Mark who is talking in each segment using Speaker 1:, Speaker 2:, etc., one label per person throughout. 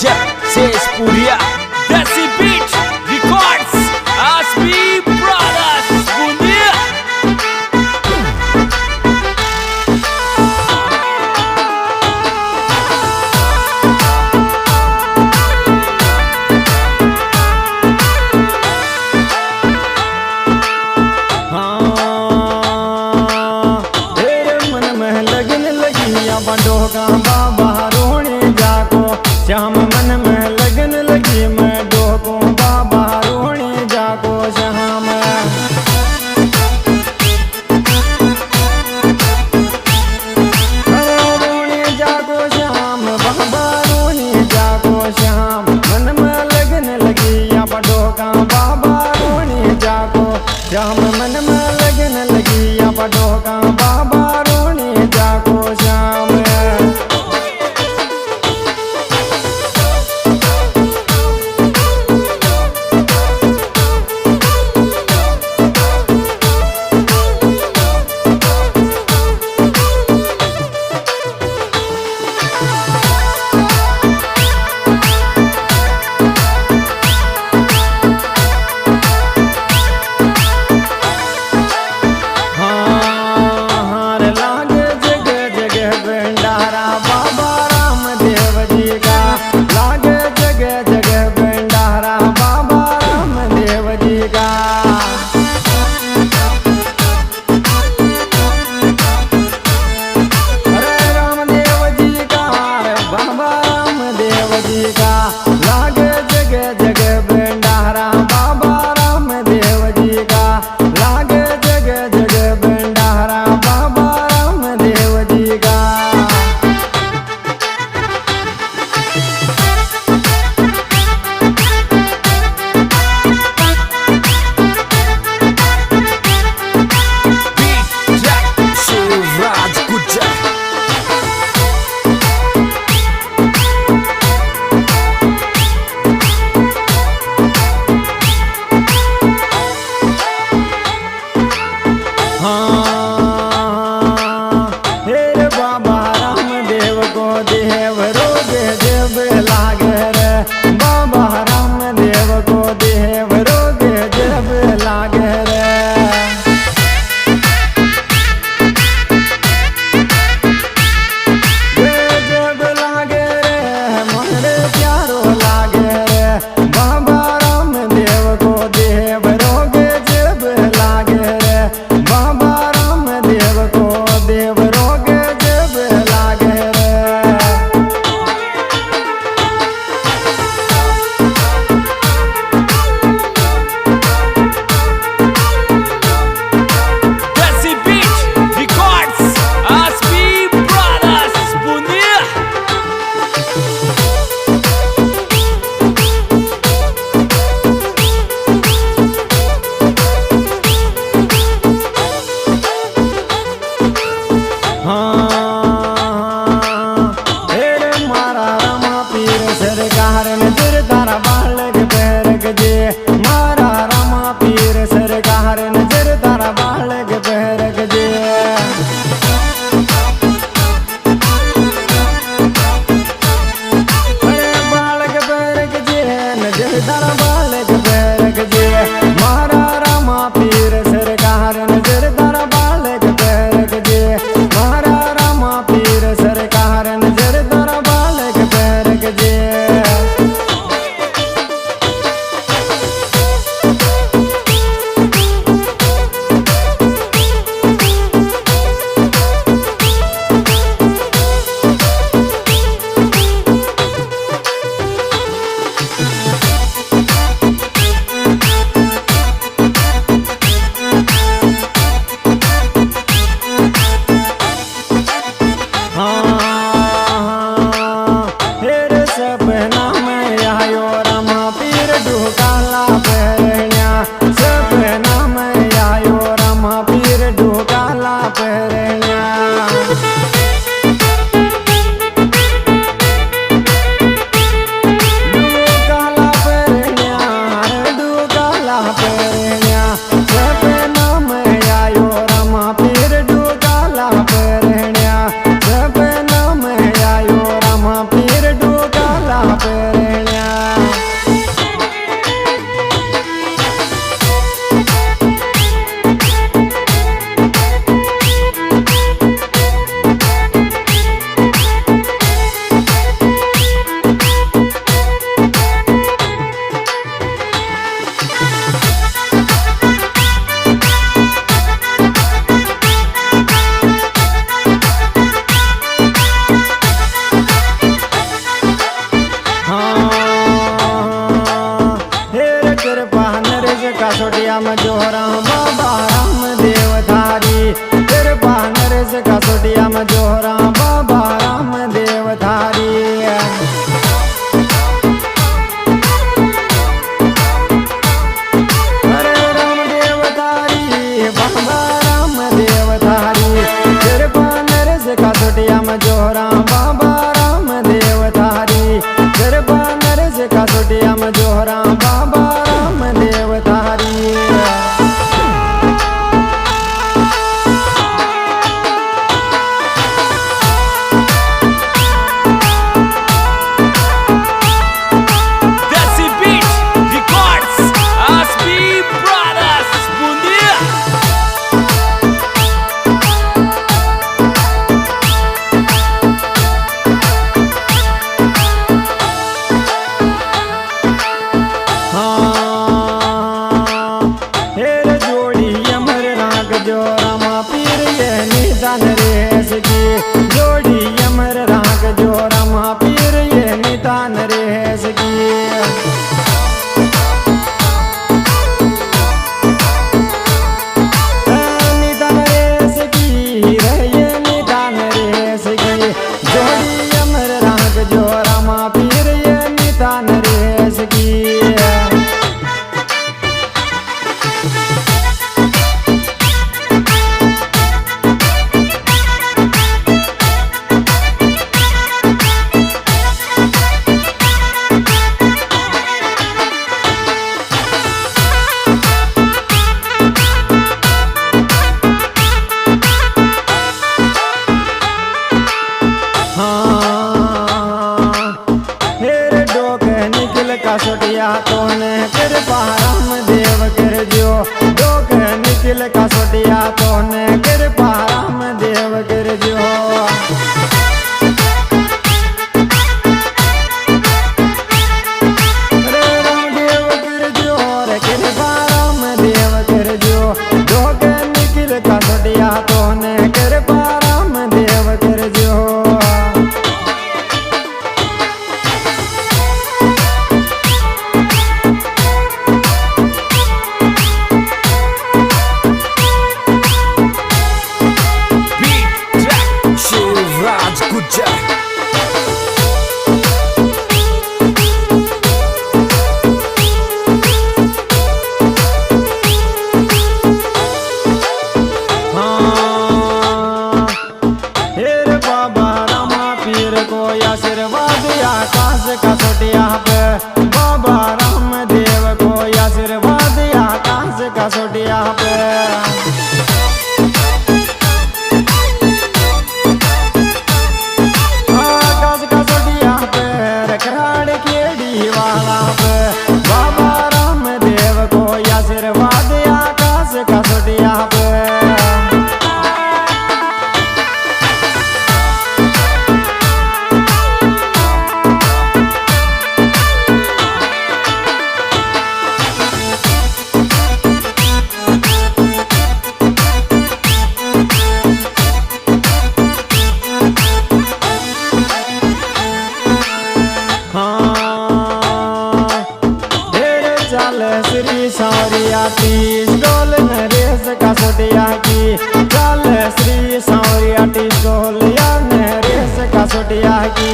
Speaker 1: Manager शेषपुरिया देसी beat records आसमी brothers बूंदिया।
Speaker 2: बाबा रोने जाको श्याम मन में लगन लगी मैं डोको बाबा रोने जाको श्याम रोने जाको श्याम बाबा रोने जाको श्याम मन में लगन लगी या डोका बाबा रोने जाको श्याम मन में लगन लगी या डोका बाबा रोने जाको श्याम। कसोटिया तोने कृपा राम देव कर जो डोक निखिल कसोटिया तोने कृपा राम देव कर जो तोने कृपा राम देव कर जो
Speaker 1: Beat track शिवराज गुज्जर
Speaker 2: आशीर्वाद आकाश कसोटिया पे बाबा राम देव को आशीर्वाद आकाश कसोटिया पे आकाश कसोटिया पे रखराड़ केड़ी वाला पे बाबा राम देव को आशीर्वाद आकाश कसोटिया पे श्री सौरिया तीस डोल नरेश कसोटिया की चल श्री सौरिया तीस डोलिया नरेश कसोटिया की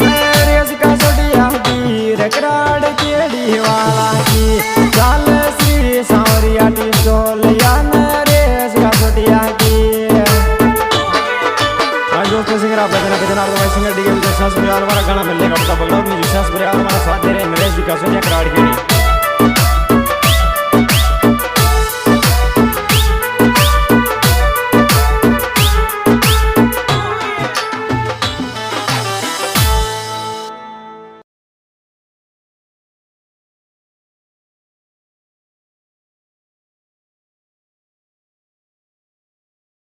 Speaker 2: नरेश कसोटिया की रकराड़ केड़ी वाला की चल श्री सौरिया तीस डोलिया नरेश कसोटिया की दोस्तों सिंगर आप सिंगर डी के हमारा गाना मिलने का पता पकड़ा म्यूजिक हमारा साथ दे रहे हैं नरेश जी का सोनिया कराड़ के